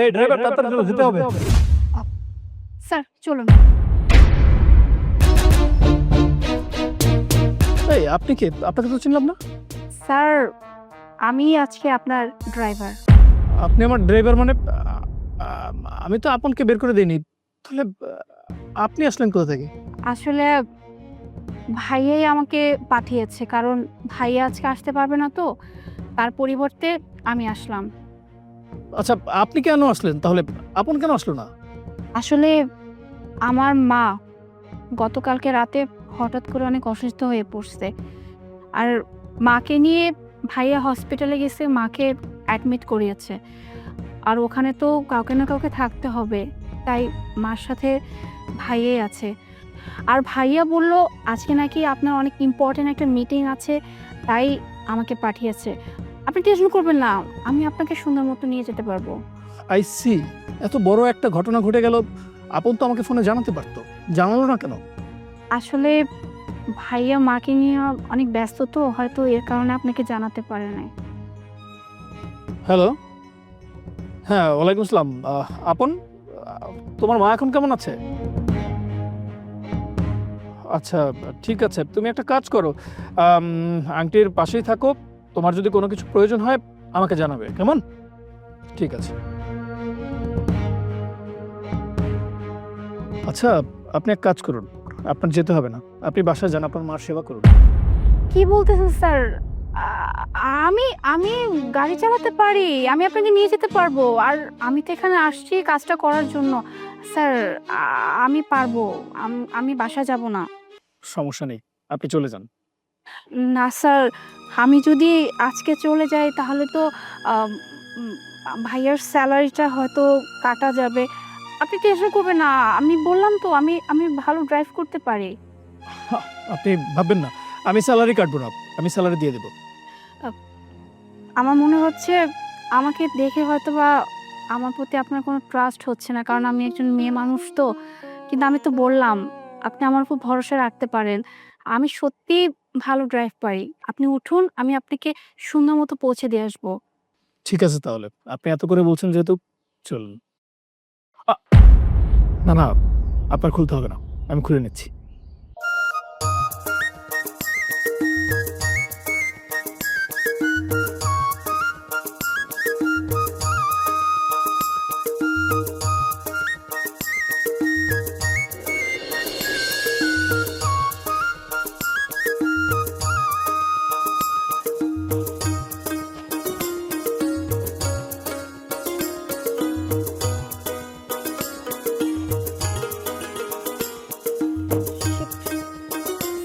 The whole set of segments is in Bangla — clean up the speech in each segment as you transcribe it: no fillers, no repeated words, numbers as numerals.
এই ড্রাইভার তাড়াতাড়ি যেতে হবে। স্যার চলুন। এই আপনি কে? আপনাকে তো চিনলাম না। স্যার আমি আজকে আপনার ড্রাইভার। আপনি আমার ড্রাইভার মানে আমি তো আপনকে বের করে দেইনি। তাহলে আপনি আসলেন কোথা থেকে? আসলে ভাইয়াই আমাকে পাঠিয়েছে, কারণ ভাইয়া আজকে আসতে পারবে না, তো তার পরিবর্তে আমি আসলাম। আচ্ছা, আপনি কেন আসলেন তাহলে? আপন কেন আসলো না? আসলে আমার মা গতকালকে রাতে হঠাৎ করে অনেক অসুস্থ হয়ে পড়ছে। আর মাকে নিয়ে ভাইয়া হসপিটালে গেছে, মাকে অ্যাডমিট করিয়েছে। আর ওখানে তো কাউকে না কাউকে থাকতে হবে। তাই মার সাথে ভাইয়াই আছে। আর ভাইয়া বলল আজকে নাকি আপনার অনেক ইম্পর্টেন্ট একটা মিটিং আছে, তাই আমাকে পাঠিয়েছে। আপনি টেনশন করবেন না, আমি আপনাকে সুন্দর মতো নিয়ে যেতে পারবো। I see. এত বড় একটা ঘটনা ঘটে গেল, আপন তো আমাকে ফোনে জানাতে পারতো। জানালো না কেন? আসলে ভাইয়া মাকে নিয়ে অনেক ব্যস্ত, তো হয়তো এর কারণে আপনাকে জানাতে পারে নাই। হ্যালো। হ্যাঁ, ওয়ালাইকুম আসসালাম। আপন, তোমার মা এখন কেমন আছে? আচ্ছা, ঠিক আছে। তুমি একটা কাজ করো, আংটির পাশেই থাকো। তোমার যদি কোনো কিছু প্রয়োজন হয় আমাকে জানাবে, কেমন? ঠিক আছে। আচ্ছা, আপনি এক কাজ করুন, আপনার যেতে হবে না। আপনি বাসায় যান, আপনার মার সেবা করুন। কি বলতেছেন স্যার? আ আমি আমি গাড়ি চালাতে পারি। আমি আপনাকে নিয়ে যেতে পারবো। আর আমি তো এখানে আসছি কাজটা করার জন্য। স্যার আ আমি পারবো। আমি বাসায় যাব না। সমস্যা নেই, আপনি চলে যান। না স্যার, আমি যদি আজকে চলে যাই তাহলে তো আম উম ভাইয়ার সেলারিটা হয়তো কাটা যাবে। আপনি টেনশন করবেন না। আমি বললাম তো আমি ভালো ড্রাইভ করতে পারি। আপনি ভাববেন না, আমি স্যালারি কাটবো না, আমি স্যালারি দিয়ে দেবো। আ আমার মনে হচ্ছে আমাকে দেখে হয়তোবা আমার প্রতি আপনার কোনো ট্রাস্ট হচ্ছে না। কারণ আমি একজন মেয়ে মানুষ তো। কিন্তু আমি তো বললাম, আপনি আমার উপর ভরসা রাখতে পারেন। আমি সত্যিই ভালো ড্রাইভ পারি। আপনি উঠুন, আমি আপনাকে সুন্দর মতো পৌঁছে দিয়ে আসবো। ঠিক আছে তাহলে। আপনি এত করে বলছেন যেহেতু, চলুন। আ না, না, আপনার খুলতে হবে না। আমি খুলে নিচ্ছি।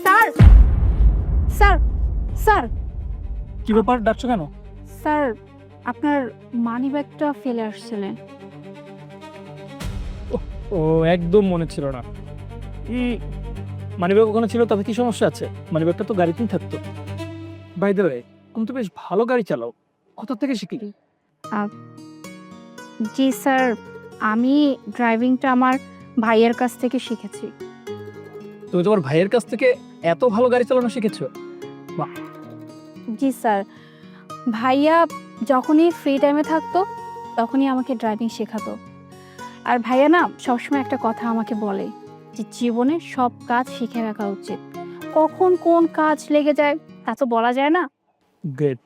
স্যার, স্যার, স্যার, কি ব্যাপার, ডাকছো কেন? স্যার আপনার মানিব্যাগটা ফেলে আসছিলেন। ও, একদম মনে ছিল না। মানিব্যাগ ওখানে ছিল, তাতে কি সমস্যা আছে? মানিব্যাগটা তো গাড়িতেই থাকতো। বাই দ্য ওয়ে, তুমি তো বেশ ভালো গাড়ি চালাও। কোথা থেকে শিখলে? আ জি স্যার, আমি ড্রাইভিংটা আমার ভাইয়ের কাছ থেকে শিখেছি। তুমি তোমার ভাইয়ের কাছ থেকে এত ভালো গাড়ি চালানো শিখেছো? বাহ! জি স্যার, ভাইয়া যখনই ফ্রি টাইমে থাকতো, তখনই আমাকে ড্রাইভিং শেখাতো। আর ভাইয়া না সবসময় একটা কথা আমাকে বলে যে, জীবনে সব কাজ শিখে রাখা উচিত। কখন কোন কাজ লেগে যায় তা তো বলা যায় না। গ্রেট।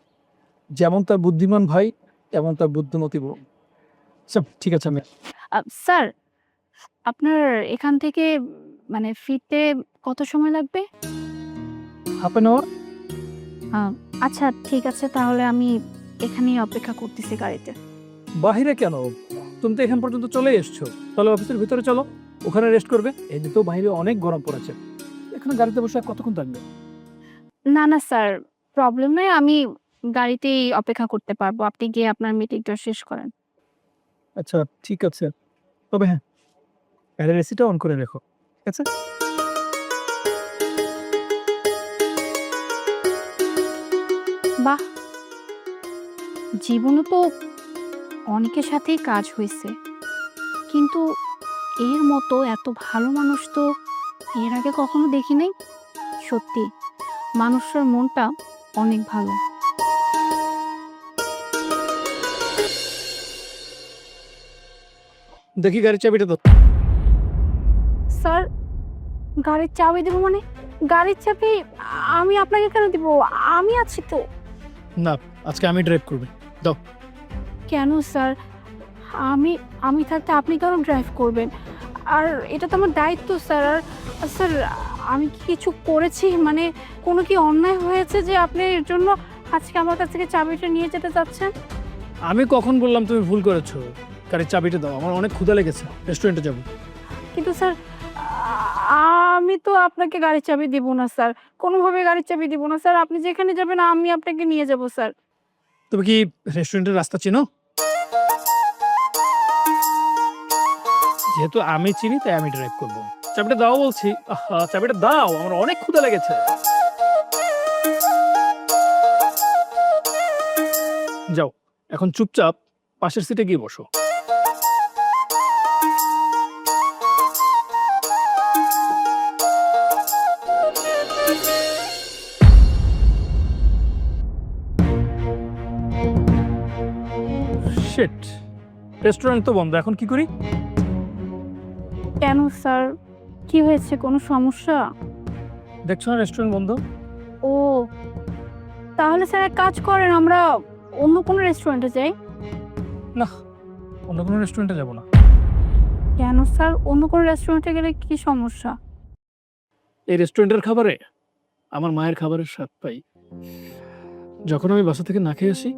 যেমন তার বুদ্ধিমান ভাই, তেমন তার বুদ্ধিমতী বোন। আচ্ছা, ঠিক আছে, আমি স্যার আপনার এখান থেকে মানে ফিরতে কত সময় লাগবে? Half an hour. আ আচ্ছা ঠিক আছে, তাহলে আমি এখানেই অপেক্ষা করতেছি গাড়িতে। বাহিরে কেন? তুমি তো এখান পর্যন্ত চলে এসছো। তাহলে অফিসের ভিতরে চলো, ওখানে রেস্ট করবে। এমনিতেও বাইরে অনেক গরম পড়েছে। এখানে গাড়িতে বসে আর কতক্ষণ থাকবে? না, না স্যার, প্রবলেম নাই। আমি গাড়িতেই অপেক্ষা করতে পারবো। আপনি গিয়ে আপনার মিটিংটা শেষ করেন। আচ্ছা, ঠিক আছে। তবে হ্যাঁ, গাড়ির এসিটা অন করে রেখো। ঠিক আছে? বাহ! জীবনে তো অনেকের সাথেই কাজ হইছে। কিন্তু এর মতো এত ভালো মানুষ তো এর আগে কখনো দেখি নাই। সত্যি মানুষটার মনটা অনেক ভালো। দেখি গাড়ির চাবিটা তো। স্যার গাড়ির চাবি দেবো মানে? গাড়ির চাবি আমি আপনাকে কেন দিব? আমি আছি তো। না, আজকে আমি ড্রাইভ করবো। কেন স্যার? আমি আমি থাকতে আপনি কেন ড্রাইভ করবেন? আর এটা তো আমার দায়িত্ব স্যার। আর স্যার আমি কি কিছু করেছি, মানে কোনো কি অন্যায় হয়েছে যে আপনি এর জন্য আজকে আমার কাছ থেকে চাবিটা নিয়ে যেতে চাচ্ছেন? আমি কখন বললাম তুমি ভুল করেছো? গাড়ির চাবিটা দাও, আমার অনেক ক্ষুধা লেগেছে, রেস্টুরেন্টে যাবো। কিন্তু স্যার আমি তো আপনাকে গাড়ির চাবি দিব না স্যার, কোনোভাবে গাড়ির চাবি দিব না স্যার। আপনি যেখানে যাবেন আমি আপনাকে নিয়ে যাব স্যার। তুমি কি রেস্টুরেন্টের রাস্তা চিনো? যেহেতু আমি চিনি তাই আমি ড্রাইভ করবো। চাবিটা দাও বলছি। চাবিটা দাও, আমার অনেক ক্ষুধা লেগেছে। যাও, এখন চুপচাপ পাশের সিটে গিয়ে বসো। শিট, রেস্টুরেন্ট তো বন্ধ, এখন কি করি? কেন স্যার, কি হয়েছে, কোনো সমস্যা? দেখছো না রেস্টুরেন্ট বন্ধ। ও তাহলে স্যার এক কাজ করেন, আমরা অন্য কোনো রেস্টুরেন্টে যাই। না, অন্য কোনো রেস্টুরেন্টে যাবো না। কেন স্যার, অন্য কোনো রেস্টুরেন্টে গেলে কি সমস্যা? এই রেস্টুরেন্টের খাবারে আমার মায়ের খাবারের স্বাদ পাই। যখন আমি বাসা থেকে না খেয়ে আসি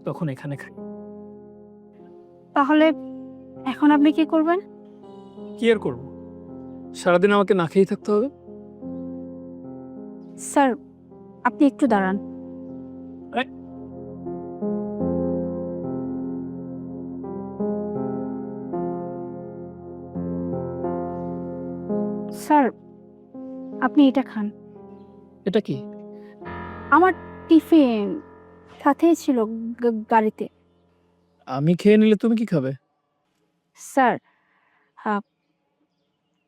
তখন এখানে খাই। তাহলে এখন আপনি কি করবেন? কি আর করবো, সারাদিন আমাকে না খেয়েই থাকতে হবে। স্যার আপনি একটু দাঁড়ান। এই। স্যার আপনি এটা খান। এটা কি? আমার টিফিন সাথেই ছিল গাড়িতে। আমি খেয়ে নিলে তুমি কি খাবে? স্যার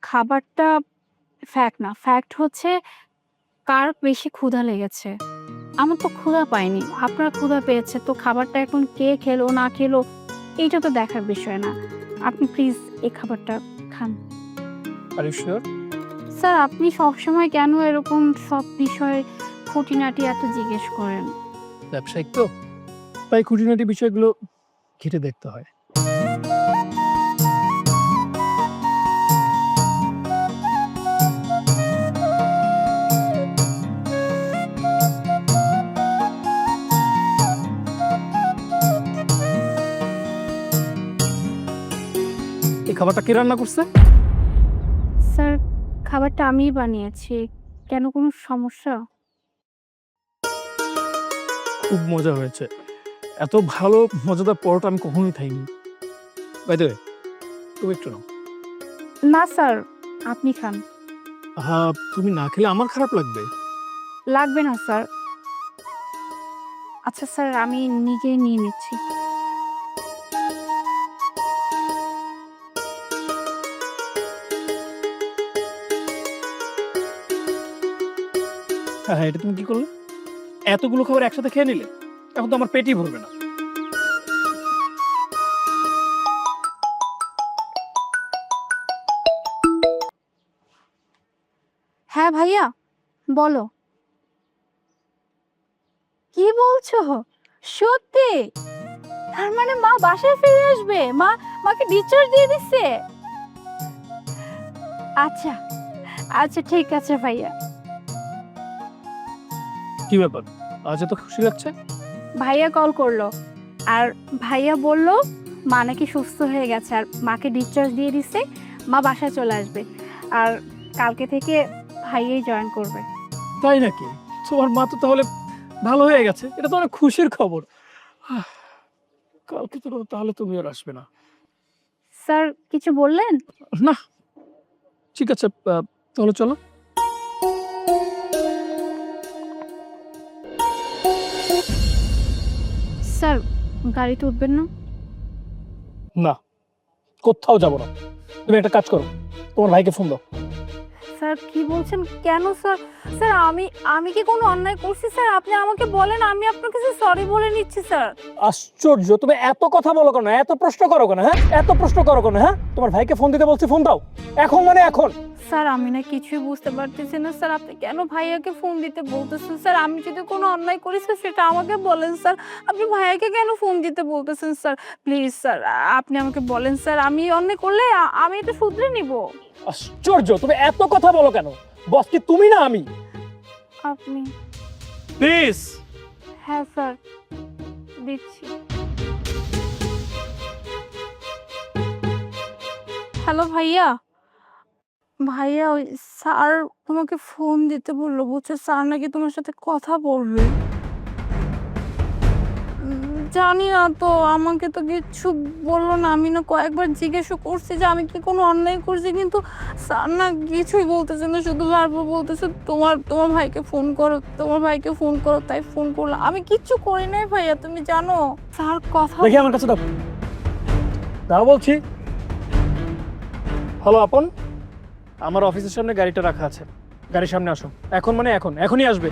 খাবারটা ফ্যাক্ট না, ফ্যাক্ট হচ্ছে কার বেশি ক্ষুধা লেগেছে। আমার তো ক্ষুধা পায়নি, আপনার ক্ষুধা পেয়েছে, তো খাবারটা এখন কে খেলো না খেলো এইটা তো দেখার বিষয় না। আপনি প্লিজ এই খাবারটা খান। Are you sure? স্যার আপনি সবসময় কেন এরকম সব বিষয়ে খুঁটিনাটি এত জিজ্ঞেস করেন? ব্যবসায়িক তো, তাই খুঁটিনাটি বিষয়গুলো ঘেটে দেখতে হয়। এই খাবারটা কে রান্না করছে? স্যার খাবারটা আমিই বানিয়েছি, কেন কোনো সমস্যা? খুব মজা হয়েছে, এত ভালো মজাদার পরোটা আমি কখনোই খাইনি। বাই দ্য ওয়ে, তুমি একটু নাও। না স্যার আপনি খান। হ্যাঁ, তুমি না খেলে আমার খারাপ লাগবে। লাগবে না স্যার। আচ্ছা স্যার আমি নিজেই নিয়ে নিচ্ছি। হ্যাঁ হ্যাঁ, এটা তুমি কি করলে? এতগুলো খাবার একসাথে খেয়ে নিলে, এখন তো আমার পেটই ভরবে না। হ্যাঁ ভাইয়া বলো। কি বলছো? সত্যি? তার মানে মা বাসায় ফিরে আসবে? মাকে ডিসচার্জ দিয়ে দিচ্ছে? আচ্ছা আচ্ছা ঠিক আছে ভাইয়া। কি ব্যাপার, আজ এত খুশি লাগছে? ভাইয়া কল করলো আর ভাইয়া বলল মা নাকি সুস্থ হয়ে গেছে আর মাকে ডিসচার্জ দিয়ে দিচ্ছে, মা বাসায় চলে আসবে আর কালকে থেকে ভাইয়াই জয়েন করবে। তাই নাকি? তোমার মা তো তাহলে ভালো হয়ে গেছে, এটা তো অনেক খুশির খবর। কালকে তো তাহলে তুমি আর আসবে না? স্যার কিছু বললেন? না, ঠিক আছে, তাহলে চলো। স্যার গাড়িতে উঠবেন না? না, কোথাও যাবো না। তুমি একটা কাজ করো, তোমার ভাইকে ফোন দাও। স্যার কি বলছেন? কেন স্যার? স্যার আমি আমি কি কোনো অন্যায় করছি স্যার? আপনি আমাকে বলেন, আমি আপনার কাছে সরি বলে নিচ্ছি স্যার। আশ্চর্য, তুমি এত কথা বলো কেন, এত প্রশ্ন করো কেন? হ্যাঁ, এত প্রশ্ন করো কেন? হ্যাঁ, তোমার ভাইকে ফোন দিতে বলছি, ফোন দাও এখন, মানে এখন। স্যার আমি না কিছুই বুঝতে পারতেছি না স্যার, আপনি কেন ভাইয়াকে ফোন দিতে বলতেছেন স্যার? আমি যদি কোনো অন্যায় করি স্যার সেটা আমাকে বলেন স্যার। আপনি ভাইয়াকে কেন ফোন দিতে বলতেছেন স্যার? প্লিজ স্যার আপনি আমাকে বলেন স্যার, আমি অন্যায় করলে আমি এটা শুধরে নিব। আশ্চর্য, তুমি এত কথা বলো কেন? বস কি তুমি না আমি? আপনি? প্লিজ। হ্যাঁ স্যার, দিচ্ছি। হ্যালো ভাইয়া। ভাইয়া ওই স্যার তোমাকে ফোন দিতে বললো, বুঝছো? স্যার নাকি তোমার সাথে কথা বলবে। জানি না তো, আমাকে তো কিচ্ছু বললো না। আমি না কয়েকবার জিজ্ঞেসও করছি যে আমি কি কোনো অন্যায় করছি, কিন্তু স্যার না কিছুই বলতেছে না, শুধু বারবার বলতেছে তোমার তোমার ভাইকে ফোন করো, তোমার ভাইকে ফোন করো। তাই ফোন করলাম, আমি কিচ্ছু করি নাই ভাইয়া, তুমি জানো। স্যার কথা দেখি আমার কাছে দাও, দাও বলছি। হ্যালো আপন, আমার অফিসের সামনে গাড়িটা রাখা আছে, গাড়ির সামনে আসো এখন, মানে এখন, এখনই আসবে।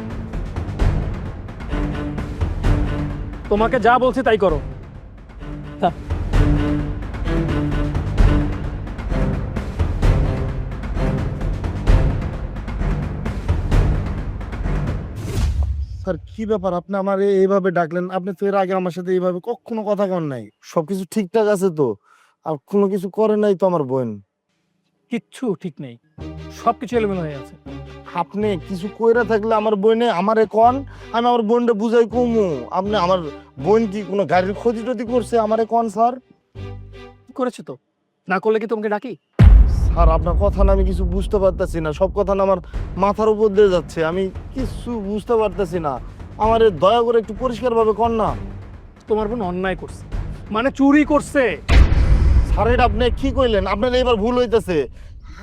তোমাকে যা বলছি তাই করো। হ্যাঁ। স্যার কি ব্যাপার, আপনি আমার এইভাবে ডাকলেন? আপনি তো এর আগে আমার সাথে এইভাবে কখনো কথা কন নাই। সবকিছু ঠিকঠাক আছে তো? আর কোনো কিছু করে নাই তো আমার বোন? কিচ্ছু ঠিক নেই, সবকিছু এলোমেলো হয়ে আছে। আপনি কিছু কইরা থাকলে আমার বোনে আমারে কন, আমি আমার বোনটা বুঝাই কমু। আপনি আমার বোন কি কোনো গাড়ির ক্ষতি টতি করছে আমারে কন স্যার? করেছে তো, না করলে কি তোমাকে ডাকি? স্যার আপনার কথা না আমি কিছু বুঝতে পারতেছি না, সব কথা না আমার মাথার উপর দিয়ে যাচ্ছে, আমি কিছু বুঝতে পারতেছি না। আমারে দয়া করে একটু পরিষ্কারভাবে কন না। তোমার বোন অন্যায় করছে, মানে চুরি করছে। স্যার এটা আপনি কি কইলেন? আপনার এবার ভুল হইতেছে,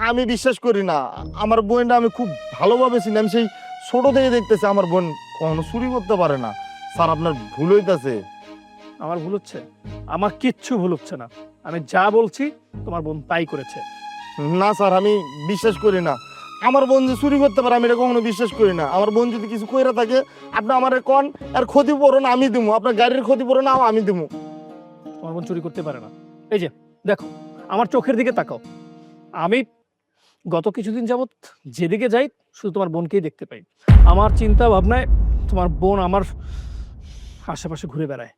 আমি বিশ্বাস করি না। আমার বোনটা আমি খুব ভালোভাবে চিনি, আমি সেই ছোট থেকে দেখতেছি আমার বোন কখনো চুরি করতে পারে না। স্যার আপনার ভুল হইতেছে। আমার ভুল হচ্ছে? আমার কিচ্ছু ভুল হচ্ছে না, আমি যা বলছি তোমার বোন তাই করেছে। না স্যার আমি বিশ্বাস করি না, আমার বোন যে চুরি করতে পারে আমি এটা কখনো বিশ্বাস করি না। আমার বোন যদি কিছু কইরা থাকে আপনি আমার কন, আর ক্ষতিপূরণ আমি দিব, আপনার গাড়ির ক্ষতিপূরণ আমি দিব। তোমার বোন চুরি করতে পারে না। এই যে দেখো, আমার চোখের দিকে তাকাও, আমি গত কিছুদিন যাবত যেদিকে যাই শুধু তোমার বোনকেই দেখতে পাই। আমার চিন্তা ভাবনায় তোমার বোন আমার আশেপাশে ঘুরে বেড়ায়,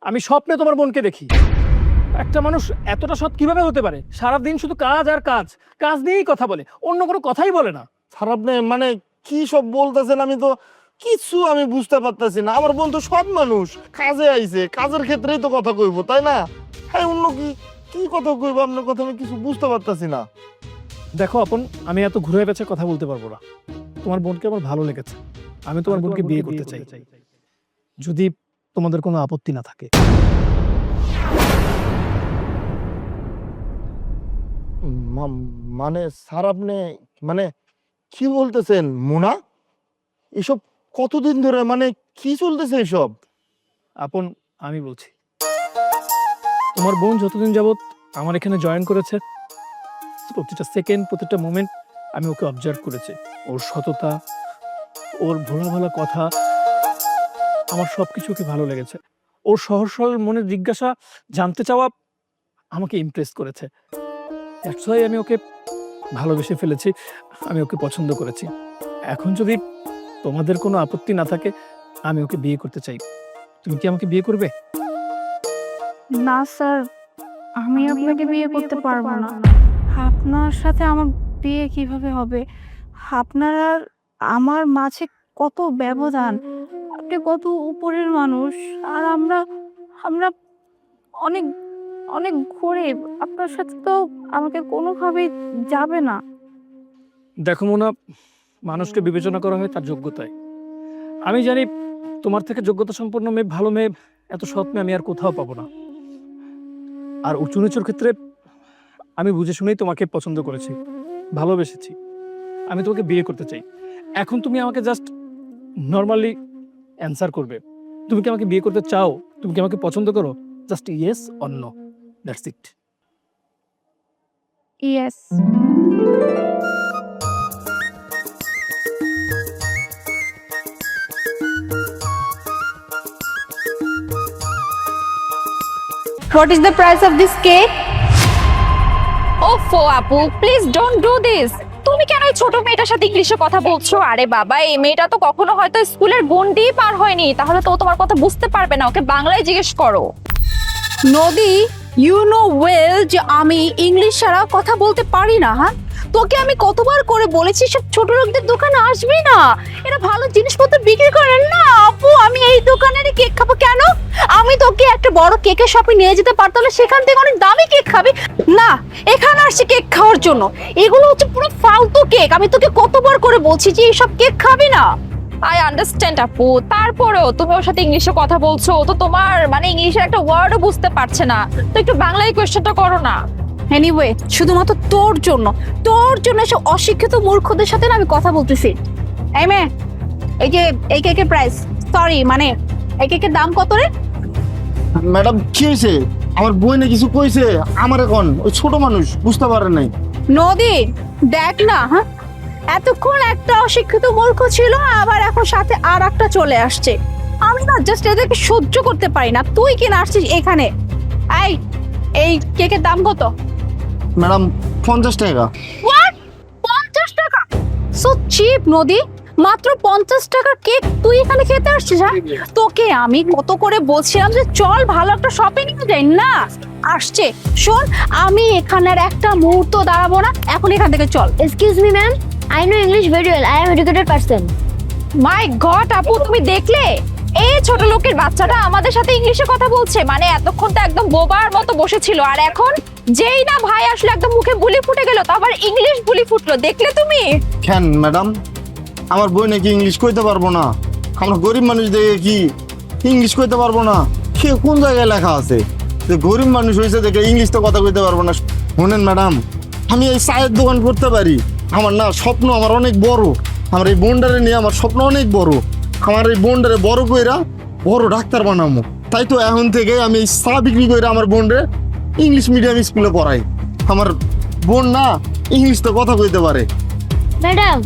আমি স্বপ্নে তোমার বোনকে দেখি। একটা মানুষ এতটা সৎ কিভাবে হতে পারে? সারাদিন শুধু কাজ আর কাজ, কাজ নিয়েই কথা বলে, অন্য কোনো কথাই বলে না। স্যার আপনি মানে কি সব বলতেছেন? আমি তো কিছু আমি বুঝতে পারতেছি না। আমার বোন তো সৎ মানুষ, কাজে আইছে, কাজের ক্ষেত্রেই তো কথা কইবো তাই না? হ্যাঁ, অন্য কি কি কথা কইবো? আপনার কথা আমি কিছু বুঝতে পারতেছি না। দেখো আপন, আমি এত ঘুরে পেঁচে কথা বলতে পারবো না। তোমার বোনকে আমার ভালো লেগেছে, আমি তোমার বোনকে বিয়ে করতে চাই, যদি তোমাদের কোনো আপত্তি না থাকে। মানে স্যার আপনি মানে কি বলতেছেন? মোনা এসব কতদিন ধরে, মানে কি চলতেছে এসব? আপন, আমি বলছি, তোমার বোন যতদিন যাবত আমার এখানে জয়েন করেছে, প্রতিটা সেকেন্ড, প্রতিটা মোমেন্ট আমি ওকে অবজার্ভ করেছি। ওর সততা, ওর ভোলা ভালা কথা, আমার সবকিছু ওকে ভালো লেগেছে। ওর সহজ সরল মনের জিজ্ঞাসা, জানতে চাওয়া আমাকে ইমপ্রেস করেছে। দ্যাটস ওয়াই আমি ওকে ভালোবেসে ফেলেছি, আমি ওকে পছন্দ করেছি। এখন যদি তোমাদের কোনো আপত্তি না থাকে, আমি ওকে বিয়ে করতে চাই। তুমি কি আমাকে বিয়ে করবে? না স্যার, আমি আপনাকে বিয়ে করতে পারবো না। আপনার সাথে আমার বিয়ে কিভাবে হবে? আপনার আর আমার মাঝে কত ব্যবধান, আপনি কত উপরের মানুষ, আর আমরা আমরা অনেক অনেক গরিব। আপনার সাথে তো আমাকে কোনোভাবেই যাবে না। দেখো মোনা, মানুষকে বিবেচনা করা হয় তার যোগ্যতায়। আমি জানি তোমার থেকে যোগ্যতা সম্পন্ন মেয়ে, ভালো মেয়ে, এত সৎ মেয়ে আমি আর কোথাও পাবো না। আর উঁচু নিচুর ক্ষেত্রে আমি বুঝে শুনেই তোমাকে পছন্দ করেছি, ভালোবেসেছি। আমি তোমাকে বিয়ে করতে চাই। এখন তুমি আমাকে জাস্ট নর্মালি অ্যান্সার করবে, তুমি কি আমাকে বিয়ে করতে চাও? তুমি কি আমাকে পছন্দ করো? Just yes or no, that's it. Yes. What is the price of this cake? ওফো আপু, প্লিজ ডোন্ট ডু দিস। তুমি কেন এই ছোট মেয়েটার সাথে ইংলিশে কথা বলছো? আরে বাবা, এই মেয়েটা তো কখনো হয়তো স্কুলের গন্ডি পার হয়নি, তাহলে তো ও তোমার কথা বুঝতে পারবে না। ওকে বাংলায় জিজ্ঞেস করো। নদী, ইউ নো ওয়েল যে আমি ইংলিশ ছাড়া কথা বলতে পারি না। হ্যাঁ, তোকে আমি কতবার করে বলেছি সব ছোট লোকদের দোকানে আসবি না, এরা ভালো জিনিসপত্র বিক্রি করেন না। আপু, আমি এই দোকানেরই কেক খাবো কেন? আমি তোকে একটা বড় কেকের শপে নিয়ে যেতে পারতাম, সেখান থেকে অনেক দামি কেক খাবি না। এখানে আসছি কেক খাওয়ার জন্য, এগুলো হচ্ছে পুরো ফালতু কেক। আমি তোকে কতবার করে বলছি যে এইসব কেক খাবি না। আই আন্ডারস্ট্যান্ড আপু, তারপরেও তুমি ওর সাথে ইংলিশে কথা বলছো, ও তো তোমার মানে ইংলিশের একটা ওয়ার্ডও বুঝতে পারছে না, তো একটু বাংলায় কোয়েশ্চেনটা করো না। এনিওয়ে, শুধুমাত্র তোর জন্য এসব অশিক্ষিত মূর্খদের সাথে না আমি কথা বলতেছি। এই মেয়ে, এই যে এই কেকের প্রাইস, সরি মানে এই কেকের দাম কত রে? ম্যাডাম কি হয়েছে? আমার বই না কিছু কইছে, আমার এখন ওই ছোট মানুষ বুঝতে পারে নাই। নদী, দেখ না, হ্যাঁ এতক্ষণ একটা অশিক্ষিত মূর্খ ছিল, আবার এখন সাথে আর একটা চলে আসছে। আমি না জাস্ট এদেরকে সহ্য করতে পারি না। তুই কিনা আসছিস এখানে? এই কেকের দাম কত? ম্যাডাম 50 টাকা। What? 50 টাকা? সো চিপ নদী, মাত্র 50 টাকার কেক তুই এখানে খেতে আসছিস? হ্যাঁ, তোকে আমি কত করে বলছিলাম যে চল ভালো একটা শপিং এ যাই, না আসছে। শোন, আমি এখানে আর একটা মুহূর্ত দাঁড়াবো না, এখন এখান থেকে চল। Excuse me, ma'am. I know English very well. I am educated person. My god আপু, তুমি দেখলে এই ছোট লোকের বাচ্চাটা আমাদের সাথে ইংলিশে কথা বলছে? মানে এতক্ষণ তো একদম বোবার মতো বসেছিল, আর এখন যেই না ভাই আসলে একদম মুখে বুলি ফুটে গেল, তো আবার ইংলিশ বুলি ফুটলো, দেখলে তুমি? কেন ম্যাডাম, আমার বই নাকি ইংলিশ কইতে পারবো না? আমরা গরিব মানুষ দেখে কি ইংলিশ কইতে পারবো না? সে কোন জায়গায় লেখা আছে যে গরিব মানুষ হয়েছে দেখে ইংলিশ তো কথা কইতে পারবো না? শোনেন ম্যাডাম, আমি এই চায়ের দোকান করতে পারি, আমার না স্বপ্ন আমার অনেক বড়। আমার এই বোনডারে নিয়ে আমার স্বপ্ন অনেক বড়। আমার এই বোনডারে বড় কইরা বড় ডাক্তার বানাবো। তাই তো এখন থেকে আমি এই চা বিক্রি করে আমার বোনরে ইংলিশ মিডিয়াম স্কুলে পড়াই। আমার বোন না ইংলিশ তো কথা কইতে পারে। ম্যাডাম,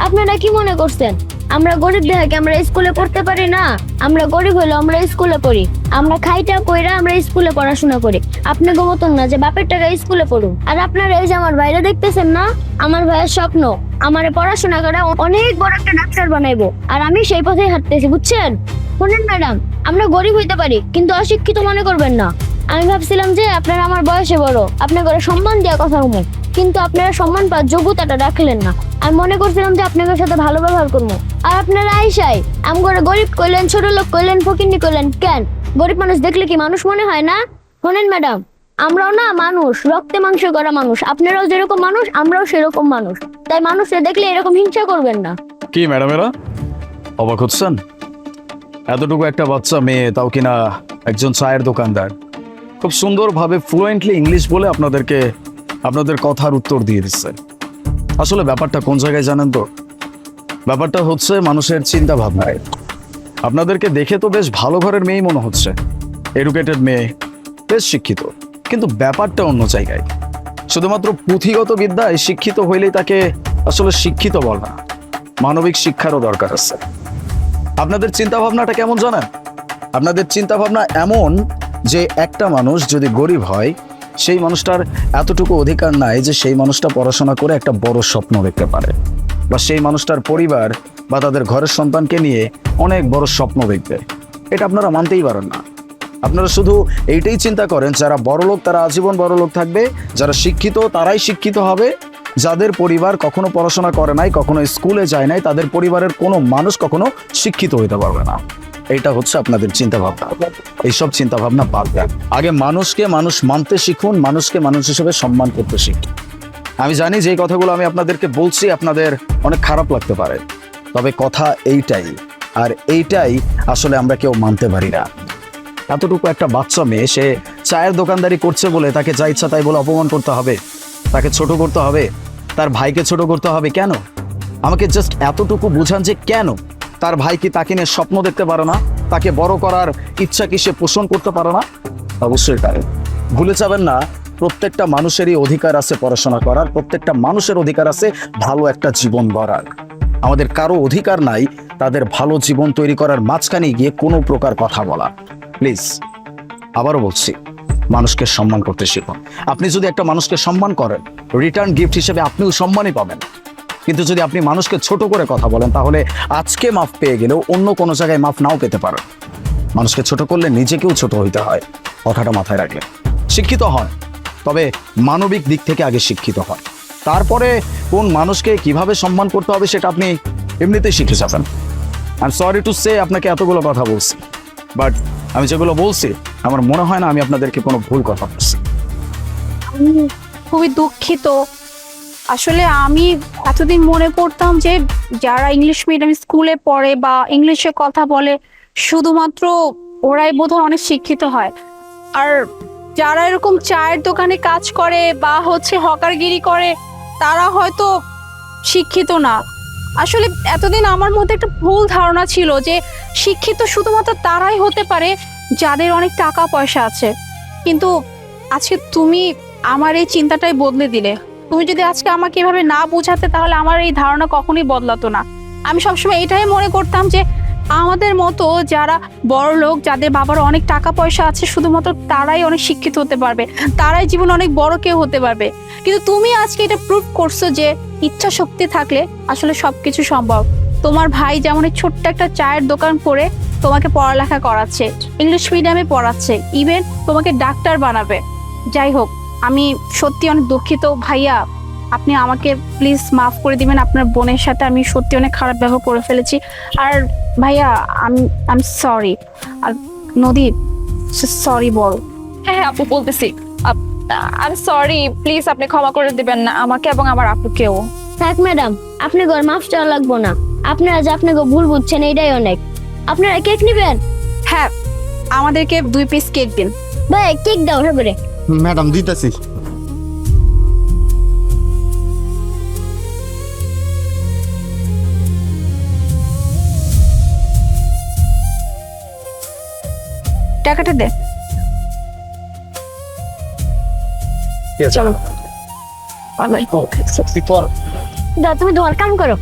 আপনারা কি মনে করছেন আমরা গরিব দেখে আমরা স্কুলে পড়তে পারি না? আমরা গরিব হইলে আমরা স্কুলে পড়ি, আমরা খাইটা কইরা আমরা স্কুলে পড়াশোনা করি। আপনি মতন না যে বাপের টাকা স্কুলে পড়ুন। আর আপনারা এই যে আমার ভাইরা দেখতেছেন না, আমার ভাইয়ের স্বপ্ন আমারে পড়াশোনা করে অনেক বড় একটা ডাক্তার বানাইবো, আর আমি সেই পথেই হাঁটতেছি, বুঝছেন? শুনেন ম্যাডাম, আমরা গরিব হইতে পারি কিন্তু অশিক্ষিত মনে করবেন না। আমি ভাবছিলাম যে আপনারা আমার বয়সে বড়, আপনার ঘরে সম্মান দেওয়া কথা বলবো, কিন্তু আপনারা সম্মান পাওয়ার যোগ্যতাটা রাখলেন না। আমি মনে করছিলাম যে আপনাদের সাথে ভালো ব্যবহার করবো, আর আপনারা আইসাই আমি করে গরিব কইলেন, ছোট লোক কইলেন, ফকিন্নি কইলেন। কেন? গরিব মানুষ দেখলে কি মানুষ মনে হয় না? শোনেন ম্যাডাম, আমরাও না মানুষ, রক্তে মাংস করা মানুষ। আপনারাও যেরকম মানুষ, আমরাও সেরকম মানুষ। তাই মানুষকে দেখলে এরকম হিংসা করবেন না। কি ম্যাডাম, এরা অবাক হচ্ছেন? এতটুকু একটা বাচ্চা মেয়ে, তাও কিনা একজন চায়ের দোকানদার, খুব সুন্দরভাবে ফ্লুয়েন্টলি ইংলিশ বলে আপনাদেরকে আপনাদের কথার উত্তর দিয়ে দিচ্ছে। আসলে ব্যাপারটা কোন জায়গায় জানেন তো? ব্যাপারটা হচ্ছে মানুষের চিন্তা ভাবনায়। আপনাদেরকে দেখে তো বেশ ভালো ঘরের মেয়েই মনে হচ্ছে, এডুকেটেড মেয়ে, বেশ শিক্ষিত, কিন্তু ব্যাপারটা অন্য জায়গায়। শুধুমাত্র পুঁথিগত বিদ্যায় শিক্ষিত হইলেই তাকে আসলে শিক্ষিত বল না, মানবিক শিক্ষারও দরকার আছে। আপনাদের চিন্তা ভাবনাটা কেমন জানেন? আপনাদের চিন্তা ভাবনা এমন যে একটা মানুষ যদি গরিব হয়, সেই মানুষটার এতটুকু অধিকার নাই যে সেই মানুষটা পড়াশোনা করে একটা বড় স্বপ্ন দেখতে পারে, বা সেই মানুষটার পরিবার বা তাদের ঘরের সন্তানকে নিয়ে অনেক বড় স্বপ্ন দেখবে। এটা আপনারা মানতেই পারেন না। আপনারা শুধু এইটাই চিন্তা করেন যারা বড় লোক তারা আজীবন বড় লোক থাকবে, যারা শিক্ষিত তারাই শিক্ষিত হবে, যাদের পরিবার কখনো পড়াশোনা করে নাই, কখনো স্কুলে যায় নাই, তাদের পরিবারের কোনো মানুষ কখনো শিক্ষিত হইতে পারবে না। এইটা হচ্ছে আপনাদের চিন্তা ভাবনা। এইসব চিন্তা ভাবনা বাদ দেন। আগে মানুষকে মানুষ মানতে শিখুন, মানুষকে মানুষ হিসেবে সম্মান করতে শিখুন। আমি জানি যে এই কথাগুলো আমি আপনাদেরকে বলছি আপনাদের অনেক খারাপ লাগতে পারে, তবে কথা এইটাই, আর এইটাই আসলে আমরা কেউ মানতে পারি না। এতটুকু একটা বাচ্চা মেয়ে, সে চায়ের দোকানদারি করছে বলে তাকে যা ইচ্ছা তাই বলে অপমান করতে হবে, তাকে ছোট করতে হবে, তার ভাইকে ছোট করতে হবে? কেন? আমাকে জাস্ট এতটুকু বুঝান যে কেন? তার ভাই কি তাকে নিয়ে স্বপ্ন দেখতে পারে না? তাকে বড় করার ইচ্ছা কি সে পোষণ করতে পারে না? অবশ্যই পারে। ভুলে যাবেন না, প্রত্যেকটা মানুষেরই অধিকার আছে পড়াশোনা করার, প্রত্যেকটা মানুষের অধিকার আছে ভালো একটা জীবন গড়ার। আমাদের কারো অধিকার নাই তাদের ভালো জীবন তৈরি করার মাঝখানে গিয়ে কোনো প্রকার কথা বলা। প্লিজ, আবারও বলছি, মানুষকে সম্মান করতে শিখুন। আপনি যদি একটা মানুষকে সম্মান করেন, রিটার্ন গিফট হিসেবে আপনিও সম্মানই পাবেন। কিন্তু যদি আপনি মানুষকে ছোট করে কথা বলেন, তাহলে আজকে মাফ পেয়ে গেলেও অন্য কোনো জায়গায় মাফ নাও পেতে পারেন। মানুষকে ছোট করলে নিজেকেও ছোট হইতে হয়, কথাটা মাথায় রাখলে। শিক্ষিত হন, তবে মানবিক দিক থেকে আগে শিক্ষিত হন, তারপরে কোন মানুষকে কিভাবে সম্মান করতে হবে সেটা আপনি এমনিতেই শিখে যাবেন। I am sorry to say আপনাকে এতগুলো কথা বলছি, বাট আমি যেগুলো বলছি আমার মনে হয় না আমি আপনাদেরকে কোনো ভুল কথা বলছি। আমি খুবই দুঃখিত। আসলে আমি এতদিন মনে করতাম যে যারা ইংলিশ মিডিয়াম স্কুলে পড়ে বা ইংলিশে কথা বলে শুধুমাত্র ওরাই বোধহয় অনেক শিক্ষিত হয়, আর যারা এরকম চায়ের দোকানে কাজ করে বা হকারগিরি করে তারা হয়তো শিক্ষিত না। আসলে এতদিন আমার মধ্যে একটা ভুল ধারণা ছিল যে শিক্ষিত শুধুমাত্র তারাই হতে পারে যাদের অনেক টাকা পয়সা আছে, কিন্তু আজকে তুমি আমার এই চিন্তাটাই বদলে দিলে। তুমি যদি আজকে আমাকে এভাবে না বোঝাতে তাহলে আমার এই ধারণা কখনোই বদলাতো না। আমি সবসময় এটাই মনে করতাম যে আমাদের মতো যারা বড় লোক, যাদের বাবার অনেক টাকা পয়সা আছে, শুধুমাত্র তারাই অনেক শিক্ষিত হতে পারবে, তারাই জীবনে অনেক বড় কেউ হতে পারবে। কিন্তু তুমি আজকে এটা প্রুভ করছো যে ইচ্ছা শক্তি থাকলে আসলে সবকিছু সম্ভব। তোমার ভাই যেমন এই ছোট্ট একটা চায়ের দোকান করে তোমাকে পড়ালেখা করাচ্ছে, ইংলিশ মিডিয়ামে পড়াচ্ছে, ইভেন তোমাকে ডাক্তার বানাবে। যাই হোক, আমি সত্যি অনেক দুঃখিত ভাইয়া, আপনি আমাকে প্লিজ মাফ করে দিবেন। আপনার বোনের সাথে আমি সত্যি অনেক খারাপ ব্যবহার করে ফেলেছি। আর ভাইয়া আমি সরি। আর নদী, সরি বল। হ্যাঁ হ্যাঁ আপু, বলতেছি। আই এম সরি, প্লিজ আপনি ক্ষমা করে দিবেন না আমাকে এবং আমার আপুকেও। থাক ম্যাডাম, আপনি ঘর মাফ চাওয়া লাগবো না। আপনারা যে আপনাকে ভুল বুঝছেন এইটাই অনেক। আপনারা কেক নিবেন? হ্যাঁ, আমাদেরকে 2 পিস কেক দিন। ভাই কেক দাও সবরে। ম্যাডাম দিতেছি। টাকাটা দে। চলো। দাও, তুমি তোমার কাম করো।